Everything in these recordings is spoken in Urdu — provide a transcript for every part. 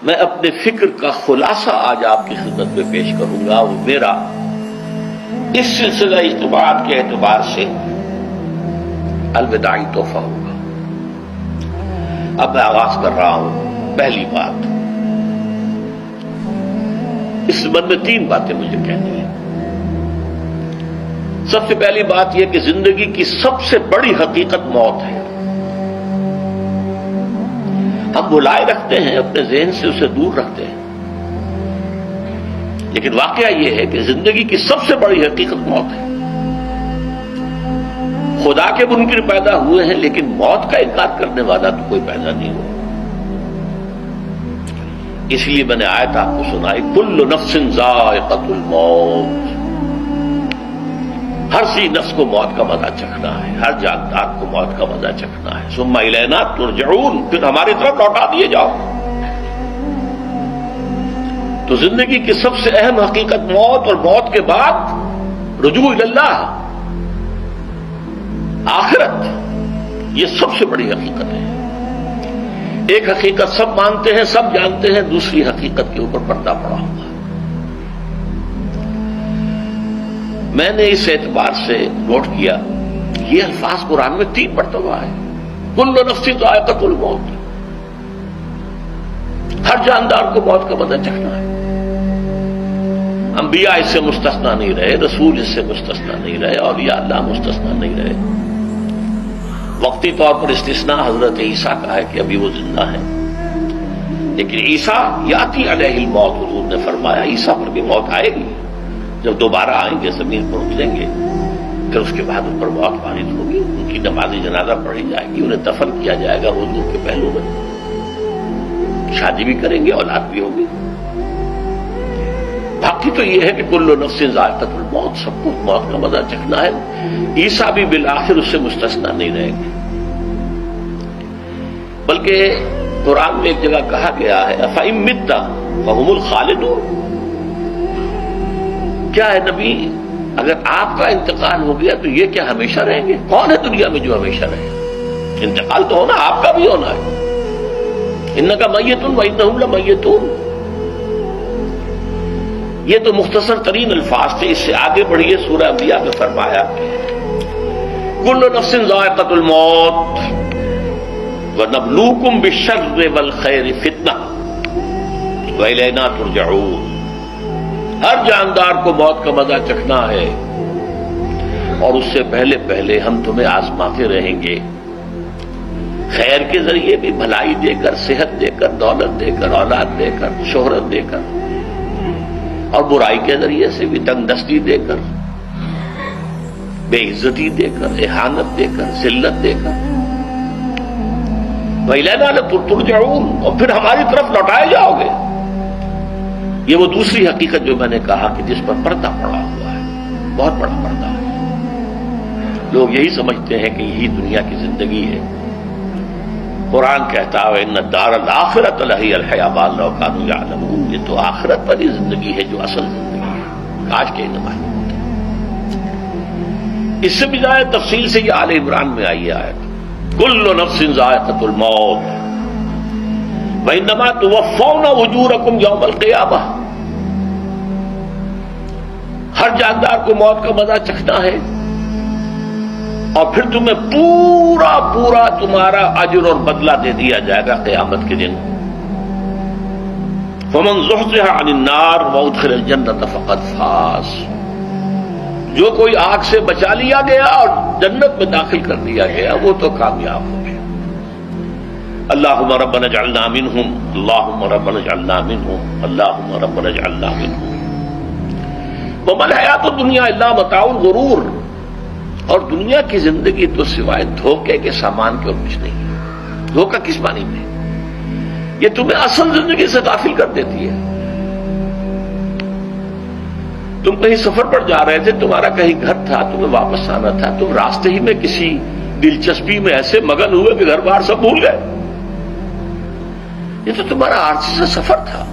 میں اپنے فکر کا خلاصہ آج آپ کی خدمت میں پیش کروں گا. وہ میرا اس سلسلہ اجتماعات کے اعتبار سے الوداعی تحفہ ہوگا. اب میں آغاز کر رہا ہوں. پہلی بات، اس سبب میں 3 باتیں مجھے کہنی ہیں. سب سے پہلی بات یہ کہ زندگی کی سب سے بڑی حقیقت موت ہے. ہم بھلائے رکھتے ہیں، اپنے ذہن سے اسے دور رکھتے ہیں، لیکن واقعہ یہ ہے کہ زندگی کی سب سے بڑی حقیقت موت ہے. خدا کے منکر پیدا ہوئے ہیں، لیکن موت کا انکار کرنے والا تو کوئی پیدا نہیں ہوا. اس لیے میں نے آیت آپ کو سنائی، کل نفس ذائقۃ الموت. ہر سی نفس کو موت کا مزہ چکھنا ہے، ہر جاندار کو موت کا مزہ چکھنا ہے. ثم الینا ترجعون، پھر ہماری طرف لوٹا دیے جاؤ. تو زندگی کی سب سے اہم حقیقت موت، اور موت کے بعد رجوع الی اللہ، آخرت. یہ سب سے بڑی حقیقت ہے. ایک حقیقت سب مانتے ہیں، سب جانتے ہیں، دوسری حقیقت کے اوپر پردہ پڑا ہوا ہے. میں نے اس اعتبار سے نوٹ کیا، یہ الفاظ قرآن میں 3 مرتبہ ہے. کل نفس ذائقۃ الموت، ہر جاندار کو موت کا مزہ چکھنا ہے. انبیاء اس سے مستثنا نہیں رہے، رسول اس سے مستثنا نہیں رہے، اولیاء اللہ مستثنا نہیں رہے. وقتی طور پر استثناء حضرت عیسیٰ کا ہے کہ ابھی وہ زندہ ہیں، لیکن عیسیٰ یاتی علیہ الموت، حضور نے فرمایا عیسیٰ پر بھی موت آئے گی. جب دوبارہ آئیں گے، زمین پر اتریں گے، پھر اس کے بعد ان پر موت وارد ہوگی. ان کی نماز جنازہ پڑھی جائے گی، انہیں دفن کیا جائے گا حضور کے پہلو میں. شادی بھی کریں گے، اولاد بھی ہوگی. باقی تو یہ ہے کہ کل نفس ذائقۃ الموت، سب کو موت کا مزہ چکھنا ہے. عیسیٰ بھی بالآخر اس سے مستثنا نہیں رہیں گے. بلکہ قرآن میں ایک جگہ کہا گیا ہے أَفَإِن مِتَّ فَهُمُ الْخَالِدُونَ. کیا ہے نبی، اگر آپ کا انتقال ہو گیا تو یہ کیا ہمیشہ رہیں گے؟ کون ہے دنیا میں جو ہمیشہ رہے؟ انتقال تو ہونا، آپ کا بھی ہونا ہے. إِنَّكَ مَيِّتٌ وَإِنَّهُمْ لَمَيِّتُونَ. یہ تو مختصر ترین الفاظ تھے. اس سے آگے بڑھیے، سورہ انبیاء میں فرمایا کل نفس ذائقۃ الموت وَنَبْلُوكُمْ بِالشَّرِّ وَالْخَيْرِ فِتْنَةً وَإِلَيْنَا تُرْجَعُونَ. ہر جاندار کو موت کا مزہ چکھنا ہے، اور اس سے پہلے پہلے ہم تمہیں آزماتے رہیں گے، خیر کے ذریعے بھی، بھلائی دے کر، صحت دے کر، دولت دے کر، اولاد دے کر، شہرت دے کر، اور برائی کے ذریعے سے بھی، تنگ دستی دے کر، بے عزتی دے کر، اہانت دے کر، ذلت دے کر. وَإِلَيْنَا تُرْجَعُونَ، اور پھر ہماری طرف لوٹائے جاؤ گے. یہ وہ دوسری حقیقت جو میں نے کہا کہ جس پر پردہ پڑا ہوا ہے، بہت بڑا پردہ ہے. لوگ یہی سمجھتے ہیں کہ یہی دنیا کی زندگی ہے. قرآن کہتا ہے إِنَّ الدَّارَ الْآخِرَةَ لَهِيَ الْحَيَوَانُ لَوْ كَانُوا يَعْلَمُونَ. یہ تو آخرت والی زندگی ہے جو اصل زندگی ہے، کاش کے انہیں معلوم ہوتا. اس سے بھی زیادہ تفصیل سے یہ آل عمران میں آئی ہے کل نفس ذائقۃ الموت وَإِنَّمَا تُوَفَّوْنَ أُجُورَكُمْ يَوْمَ الْقِيَامَةِ. ہر جاندار کو موت کا مزہ چکھنا ہے، اور پھر تمہیں پورا پورا تمہارا اجر اور بدلہ دے دیا جائے گا قیامت کے دن. فَمَنْ زُحْزِحَ عَنِ النَّارِ وَأُدْخِلَ الْجَنَّةَ فَقَدْ فَازَ. جو کوئی آگ سے بچا لیا گیا اور جنت میں داخل کر دیا گیا، وہ تو کامیاب ہو گیا. اللہم ربنا اجعلنا منہم، اللہم ربنا اجعلنا منہم، اللہم ربنا اجعلنا منہم. وما الحیات الدنیا الا متاع الغرور. اور دنیا کی زندگی تو سوائے دھوکے کے سامان کے اور کچھ نہیں ہے. دھوکہ کس معنی میں؟ یہ تمہیں اصل زندگی سے غافل کر دیتی ہے. تم کہیں سفر پر جا رہے تھے، تمہارا کہیں گھر تھا، تمہیں واپس آنا تھا، تم راستے ہی میں کسی دلچسپی میں ایسے مگن ہوئے کہ گھر بار سب بھول گئے. یہ تو تمہارا عارضی سا سفر تھا.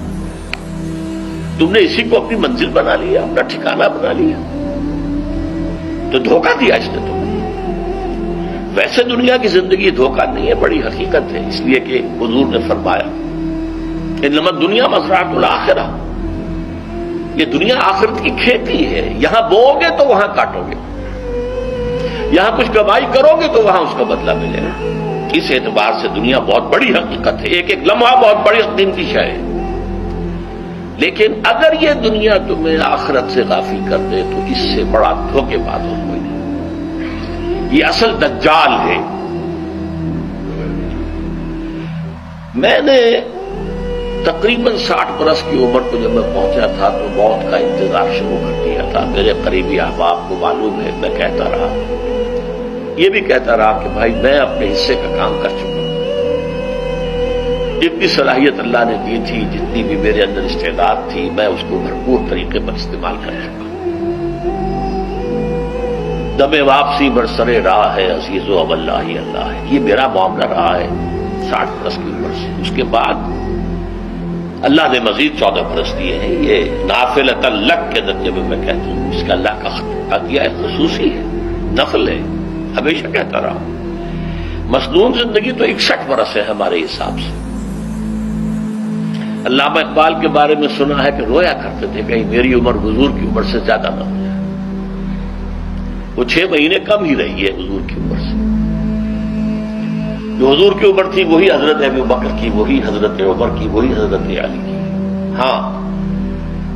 تم نے اسی کو اپنی منزل بنا لیا، اپنا ٹھکانہ بنا لیا، تو دھوکہ دیا اس نے تمہیں. ویسے دنیا کی زندگی دھوکہ نہیں ہے، بڑی حقیقت ہے. اس لیے کہ حضور نے فرمایا انما دنیا مزرعۃ الآخرہ، یہ دنیا آخرت کی کھیتی ہے، یہاں بوؤ گے تو وہاں کاٹو گے، یہاں کچھ کمائی کرو گے تو وہاں اس کا بدلہ ملے گا۔ اس اعتبار سے دنیا بہت بڑی حقیقت ہے، ایک ایک لمحہ بہت بڑی قیمتی شے ہے، لیکن اگر یہ دنیا تمہیں آخرت سے غافل کر دے تو اس سے بڑا دھوکے باز اور کوئی نہیں۔ یہ اصل دجال ہے۔ میں نے تقریباً 60 برس کی عمر کو جب میں پہنچا تھا تو موت کا انتظار شروع کر دیا تھا۔ میرے قریبی احباب کو معلوم ہے، میں کہتا رہا، یہ بھی کہتا رہا کہ بھائی میں اپنے حصے کا کام کر چکا ہوں، جتنی صلاحیت اللہ نے دی تھی، جتنی بھی میرے اندر استعداد تھی، میں اس کو بھرپور طریقے پر استعمال کر چکا ہوں۔ دم واپسی برسر راہ ہے عزیز و اب اللہ ہی اللہ ہے، یہ میرا معاملہ رہا ہے 60 برس کی عمر سے۔ اس کے بعد اللہ نے مزید 14 برس دیے ہیں۔ یہ نافلۃ لک کے درجے میں میں کہتا ہوں، اس کا اللہ کا عطیہ خصوصی ہے، نفل ہے، ہمیشہ کہتا رہا ہوں۔ مصنون زندگی تو 61 برس ہے ہمارے حساب سے۔ علامہ اقبال کے بارے میں سنا ہے کہ رویا کرتے تھے کہیں میری عمر حضور کی عمر سے زیادہ نہ ہو جائے۔ وہ 6 مہینے کم ہی رہی ہے حضور کی عمر سے۔ جو حضور کی عمر تھی وہی حضرت ابو بکر کی، وہی حضرت عمر کی، وہی حضرت علی کی۔ ہاں،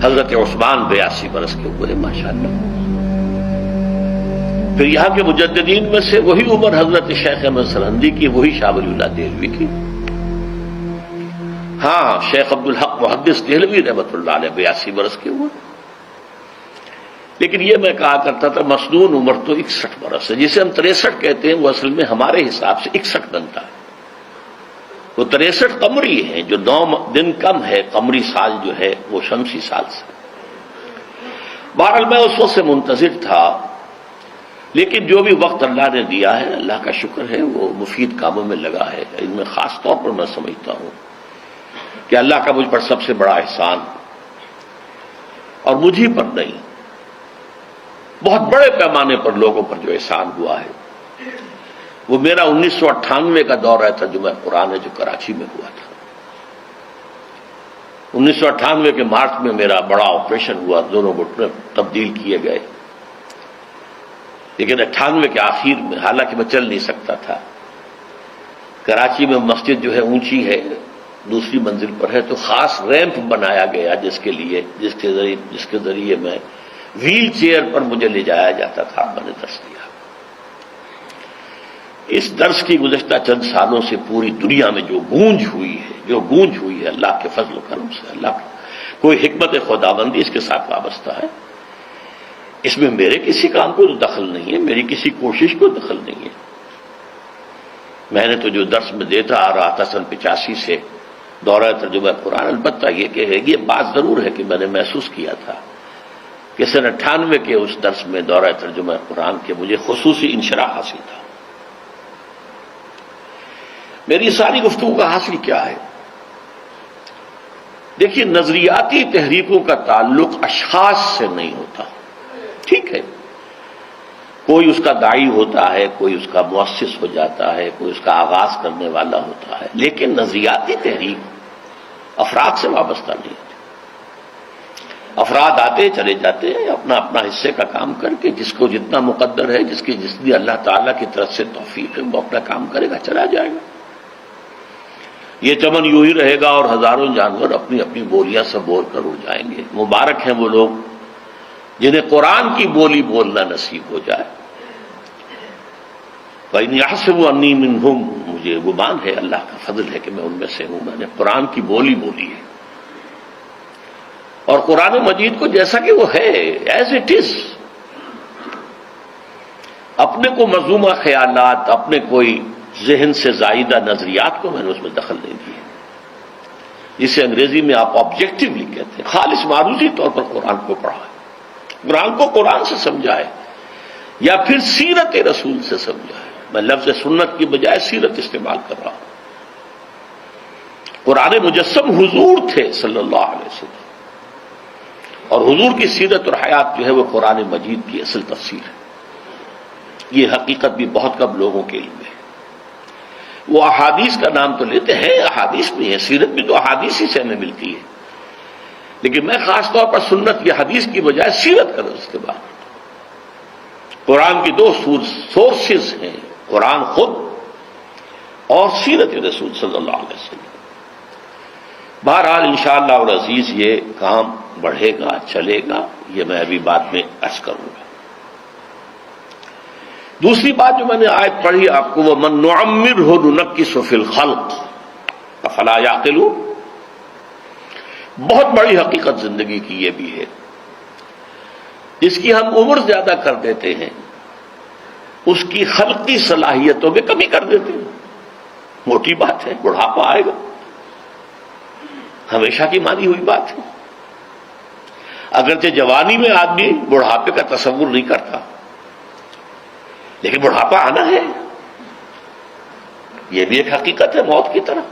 حضرت عثمان 82 برس کے ہوئے ماشاءاللہ۔ پھر یہاں کے مجددین میں سے وہی عمر حضرت شیخ احمد سرہندی کی، وہی شاہ ولی اللہ دہلوی کی۔ ہاں، شیخ عبدالحق محدث دہلوی رحمۃ اللہ علیہ 82 برس کے ہوئے۔ لیکن یہ میں کہا کرتا تھا مسنون عمر تو 61 برس ہے، جسے ہم 63 کہتے ہیں، وہ اصل میں ہمارے حساب سے 61 بنتا ہے۔ وہ 63 قمری ہیں، جو 9 دن کم ہے قمری سال جو ہے وہ شمسی سال سے۔ بہرحال میں اس وقت سے منتظر تھا، لیکن جو بھی وقت اللہ نے دیا ہے اللہ کا شکر ہے، وہ مفید کاموں میں لگا ہے۔ ان میں خاص طور پر میں سمجھتا ہوں کہ اللہ کا مجھ پر سب سے بڑا احسان، اور مجھے پر نہیں، بہت بڑے پیمانے پر لوگوں پر جو احسان ہوا ہے، وہ میرا 1998 کا دورہ ترجمہ قرآن ہے جو کراچی میں ہوا تھا۔ 1998 کے مارچ میں میرا بڑا آپریشن ہوا، دونوں گھٹنے تبدیل کیے گئے، لیکن 98 کے آخر میں، حالانکہ میں چل نہیں سکتا تھا، کراچی میں مسجد جو ہے اونچی ہے، دوسری منزل پر ہے، تو خاص ریمپ بنایا گیا جس کے ذریعے میں ویل چیئر پر مجھے لے جایا جاتا تھا۔ میں نے درس دیا۔ اس درس کی گزشتہ چند سالوں سے پوری دنیا میں جو گونج ہوئی ہے اللہ کے فضل و کرم سے، اللہ کی کوئی حکمت خداوندی اس کے ساتھ وابستہ ہے۔ اس میں میرے کسی کام کو دخل نہیں ہے، میری کسی کوشش کو دخل نہیں ہے۔ میں نے تو جو درس میں دیتا آ رہا تھا سن 85 سے دورہ ترجمہ قرآن، البتہ یہ بات ضرور ہے کہ میں نے محسوس کیا تھا کہ سن 98 کے اس درس میں دورہ ترجمہ قرآن کے مجھے خصوصی انشراح حاصل تھا۔ میری ساری گفتگو کا حاصل کیا ہے؟ دیکھیے، نظریاتی تحریکوں کا تعلق اشخاص سے نہیں ہوتا، ٹھیک ہے، کوئی اس کا داعی ہوتا ہے، کوئی اس کا مؤسس ہو جاتا ہے، کوئی اس کا آغاز کرنے والا ہوتا ہے، لیکن نظریاتی تحریک افراد سے وابستہ نہیں ہوتی۔ افراد آتے چلے جاتے ہیں اپنا اپنا حصے کا کام کر کے، جس کو جتنا مقدر ہے، جتنی اللہ تعالیٰ کی طرف سے توفیق ہے، وہ اپنا کام کرے گا، چلا جائے گا۔ یہ چمن یوں ہی رہے گا اور ہزاروں جانور اپنی اپنی بولیاں سے بول کر اڑ جائیں گے۔ مبارک ہیں وہ لوگ جنہیں قرآن کی بولی بولنا نصیب ہو جائے۔ وَإِنْ يَحْسَبُ أَنِّي مِنْهُمْ، مجھے گمان ہے، اللہ کا فضل ہے کہ میں ان میں سے ہوں، میں نے قرآن کی بولی بولی ہے، اور قرآن مجید کو جیسا کہ وہ ہے ایز اٹ از، اپنے کو مذمومہ خیالات، اپنے کوئی ذہن سے زائدہ نظریات کو میں نے اس میں دخل نہیں دیا، جسے انگریزی میں آپ آبجیکٹیولی کہتے ہیں۔ خالص معروضی طور پر قرآن کو پڑھا ہے، قرآن کو قرآن سے سمجھائے، یا پھر سیرت رسول سے سمجھائے۔ میں لفظ سنت کی بجائے سیرت استعمال کر رہا ہوں۔ قرآن مجسم حضور تھے صلی اللہ علیہ وسلم، اور حضور کی سیرت اور حیات جو ہے وہ قرآن مجید کی اصل تفسیر ہے۔ یہ حقیقت بھی بہت کم لوگوں کے علم ہے۔ وہ احادیث کا نام تو لیتے ہیں، احادیث بھی ہے، سیرت بھی تو احادیث ہی سے ہمیں ملتی ہے، لیکن میں خاص طور پر سنت یا حدیث کی بجائے سیرت کروں اس کے بعد۔ قرآن کی دو سورسز ہیں، قرآن خود اور سیرت رسول صلی اللہ علیہ وسلم۔ بہرحال انشاءاللہ العزیز یہ کام بڑھے گا، چلے گا، یہ میں ابھی بعد میں عرض کروں گا۔ دوسری بات جو میں نے آیت پڑھی آپ کو، وَمَن نُعَمِّرْهُ نُنَكِّسُ فِي الْخَلْقِ أَفَلَا يَعْقِلُونَ، بہت بڑی حقیقت زندگی کی یہ بھی ہے، اس کی ہم عمر زیادہ کر دیتے ہیں، اس کی خلقی صلاحیتوں میں کمی کر دیتے ہیں۔ موٹی بات ہے، بڑھاپا آئے گا، ہمیشہ کی مانی ہوئی بات ہے۔ اگرچہ جوانی میں آدمی بڑھاپے کا تصور نہیں کرتا، لیکن بڑھاپا آنا ہے، یہ بھی ایک حقیقت ہے موت کی طرح۔